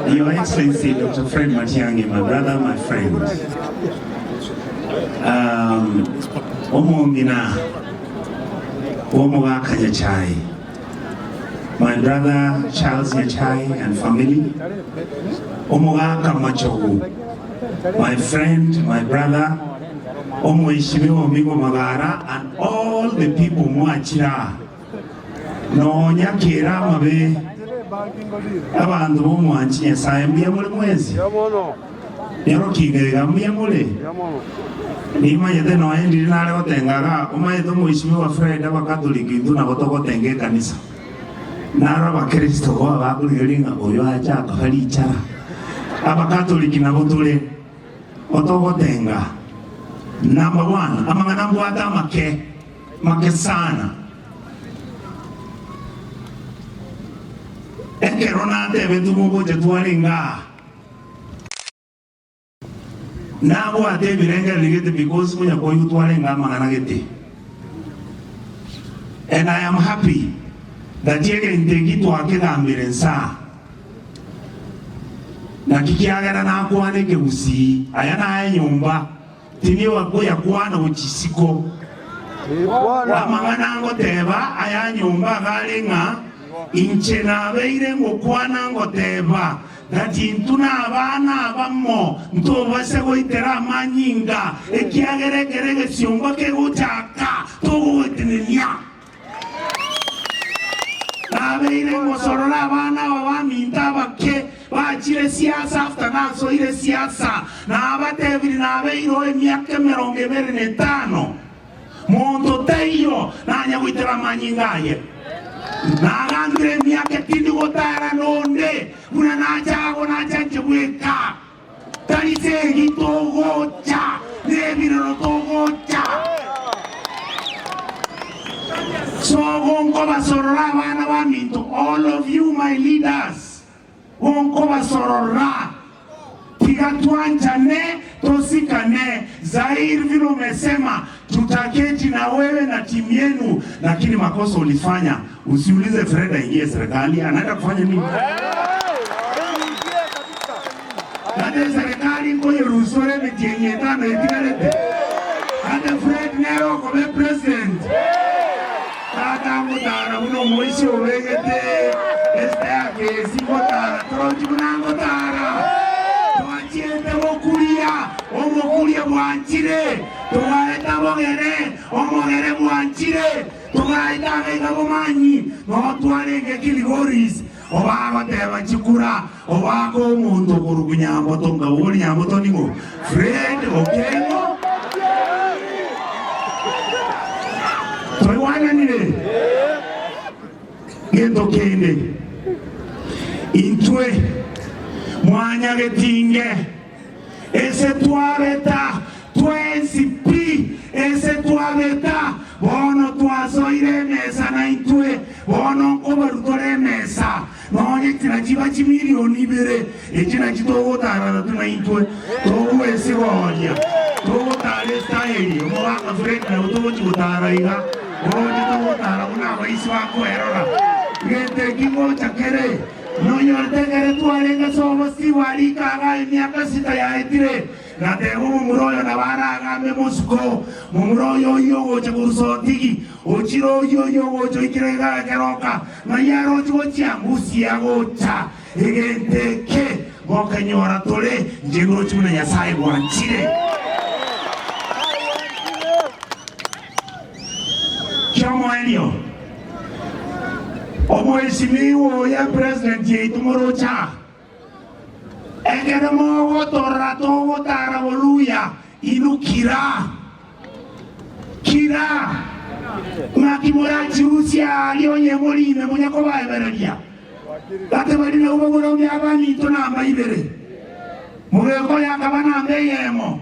Your Excellency Dr. Fred Matiang'i, my brother, my friend. My brother Charles Nyachai and family. My friend, my brother, Magara, and all the people Muachira. No Nyakira Mabe Abandu Muanchi, Sayamia Mwezi. Yaroki Gamia Nima yete no endi nale otengaga uma yeto muishimiwa Fred aba Catholic nduna gotoko tenge kanisa nara ba Kristo wa bakuliringa oyo acha akalicha aba Catholic na gotule otoko tenga. Number 1 amangana mbwata make sana ekerona tebetu mugoje twalinga Nabo ate birenga ligete because kunya kwa yutwale ngama nganagete. And I am happy that yeke ntegitu akega ambirensa. Na kikiagana na akwane ke usi ayana ayomba tini wakoya kwana uchisiko. Amangana ngoteba ayanyomba galenga inchena beire ngokwana ngoteba. Dati intuna abana abamo ntoba sego itera manyinga ekiageregerege siomba ke gutaka to etininya nabeire ngosorora abana babaminta bake bachire siasa after na so ile siasa na abatebiri nabeiro emyaka 25 monto teyo nanya gutera manyinga ye Nagandre miaka tindi gotara nonde una nachago nachancheweka tarise gitogocha nebiro togocha so gonko basorora bana baminto all of you my leaders gonko basorora Tigatuanchane tosikane Zair vile umesema tutaketi na wewe na timu yenu, lakini makosa ulifanya usiulize Fred aingie serikali anaenda kufanya nini? Hata serikali ngoje rusore mitienye tano itirete hata Fred nero kome president hata mutara uno moishi uwegete este yake sikotara tronji kunangotara Omokulia mwanchire, tugaeta bogere, omogere mwanchire, tugaeta vega bomanyi, no tuarenge kiligoris, obago teba chikura, obago mundo kurugunyambo tonga woli nyambo toningo, Fred Okengo. Toiwana nile, gendo kende, intwe, mwanya getinge, ese tuabeta, tuensipi, ese tuabeta, bono tuazoire mesa na intue, bono kobarutore mesa, no nyekina chiba chimilioni bere, echina chitogo tara na tuna intue, togo ese gonya, togo tare staili, mwaka Fred na utogo chibutara iga, bono chitogo tara una waisi wako erora, gente kimo chakere, no yorte kere tualenga sobo siwali kaga imiaka sita ya etire na tego mumuroyo na baraga me musko mumuroyo yogo chakurusotigi ochiro yogo choikirega keroka na yaro chochia musi agocha egente ke mokanyora tole njegoro chuna Nyasaye bwanchire Chomo elio Omoheshimiwa ya president yetu Morocha egere mogo torato tara boluya inukira kira makimora chusia lionye molime munyako baebereria ate bali na ubogoro myabani to namba ibere mugeko yakabana mbeyemo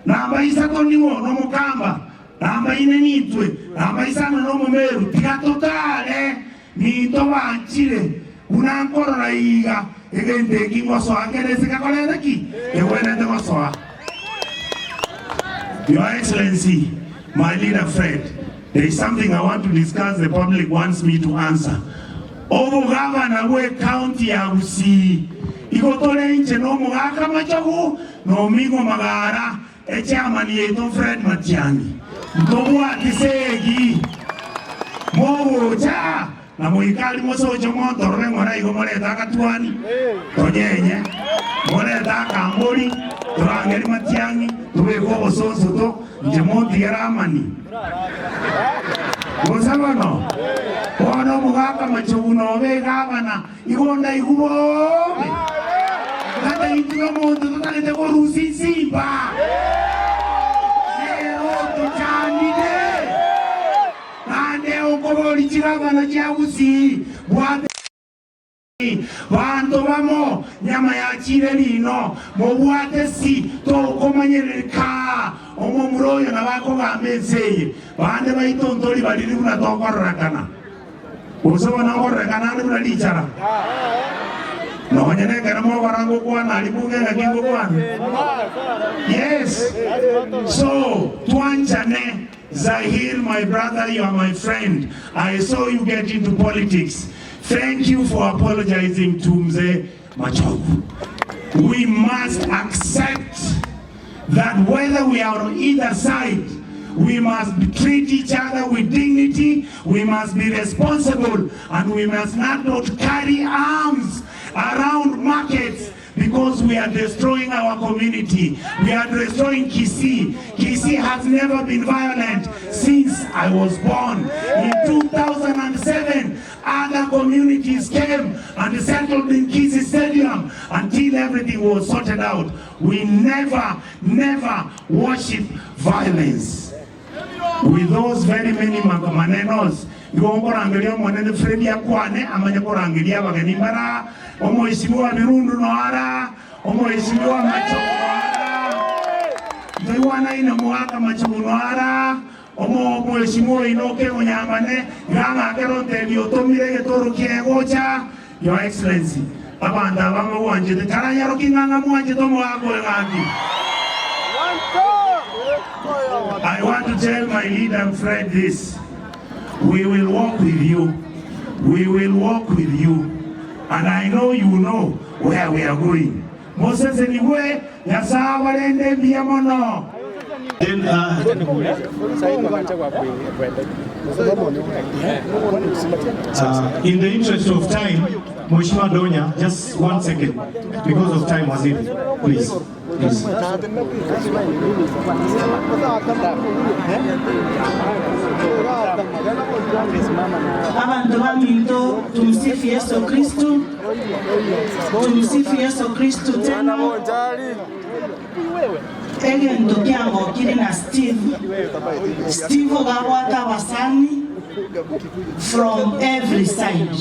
namba isato ningo no mukamba namba ine nitwe namba isano no mumeru tikatotale Nito banchire una ancora iga e gente chi mosso anche le secole da chi e buona de mosso Your Excellency, my leader Fred, There is something I want to discuss, the public wants me to answer. Obu governor we county ya Busi igotore nche no mugaka machagu no migo magara chairman yeto Fred Matiang'i ntobu atisegi moja na muikali mosojo montorre ngora igomoleta akatwani tonyenye moleta akambori turangeri Matiang'i tubeko bosonso to nje monti yaramani Gosabano Bono mugaka machuno be gavana igonda igubobe Kata intuno mondo totale de borusi simba Eo tochanide Ande okobori chigavana chiabusi Buate Vanto vamo nyama ya chile lino Mobuate si Toko manyereka Omo muroyo na wako gambenseye Bande ba itontori baliri una toko rakana Uso wana rakana ni una lichara No nyene kana mo barango kwana alibuge ngakingo kwana Yes So Tuanchane Zahir, my brother, you are my friend. I saw you get into politics. Thank you for apologizing to Mzee Machogu. We must accept that whether we are on either side, we must treat each other with dignity, we must be responsible, and we must not carry arms around markets because we are destroying our community. We are destroying Kisii. Kisii has never been violent since I was born. In 2007, other communities came and settled in Kisii Stadium until everything was sorted out. We never worship violence. With those very many manenos, Gongo Rangelia Monene Fredi Akwane, Amanyako Rangelia Waganimara, Omo Isiwa Mirundu Noara, Omo Isiwa Machoara, Dewana in a Moaka Machuara, Omo Isiwa Inoke Onyamane, Gama Garonte, Yotomire Toro Kiegocha, Your Excellency, Abanda Wangawanje, the Karayaroki Nangamwanje Tomoako Rangi. I want to tell my leader Fred this. We will walk with you. We will walk with you. And I know you know where we are going. Moses anyway, Yasawarende Biamono. Then, in the interest of time, Mheshimiwa Donya, just 1 second, because of time, Waziri, please. Abantu baminto tumsifu Yesu Kristo. Tumsifu Yesu Kristo tena. Egento kyango kiri na Steve gawata wasani from every side.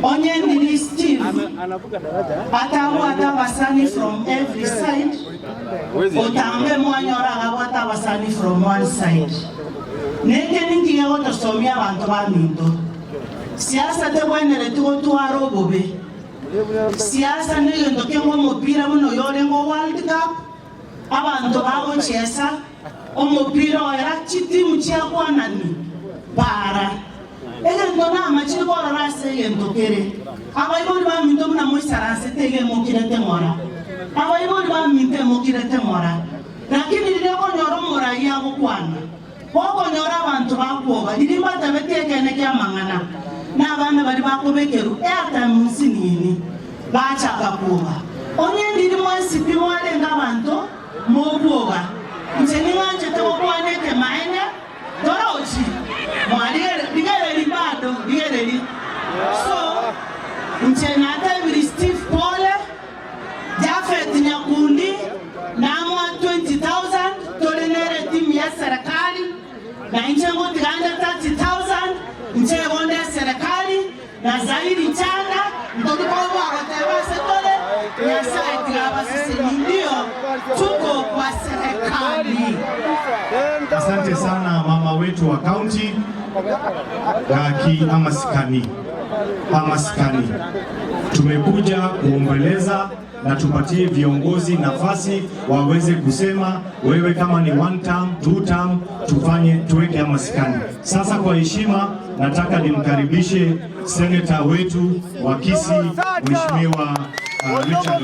Onye ndiri Steve atawata wasani from every side. Otambe mwanyora gawata wasani from one side. Nenge ningi ya wata somia abantu baminto. Siasa te bwenere tuko tuaro bobe. Siasa negento kyango mopira muno yore ngo World Cup. Abantu babo chesa omupira era chitimu chakwa nani para ele ndona amachiri bora rase yentokere abayiboli ba minto muna moisarase tege mokirete mora abayiboli ba minte mokirete mora lakini lile konyoro mora yabo kwana boko nyora abantu bakoba dilimba tabeteke ne kyamangana na abana bali bakobekeru eta musinini bacha kakoba onye ndiri mwansipi wale ngabantu Moboga. Mseninga chete wapwane ke maene. Dora ochi. Digere li bado. Digere li. So, mchenata vili Steve Pole. Jafet Nyakundi. Namwa 20,000. Tolenere timu ya serikali. Na inchengo tiganda 30,000. Mchengo nde serikali. Na zaidi chanda. Mtoto kwa watewa setole. Yasa itigaba sisi ndio. Tuko kwa serikali. Asante sana mama wetu wa county Gaki Amasikani. hamaskani. Tumekuja kuombeleza na tupatie viongozi nafasi waweze kusema, wewe kama ni 1 term, 2 term, tuweke hamaskani. Sasa kwa heshima nataka nimkaribishe seneta wetu wa Kisii, Mheshimiwa Richard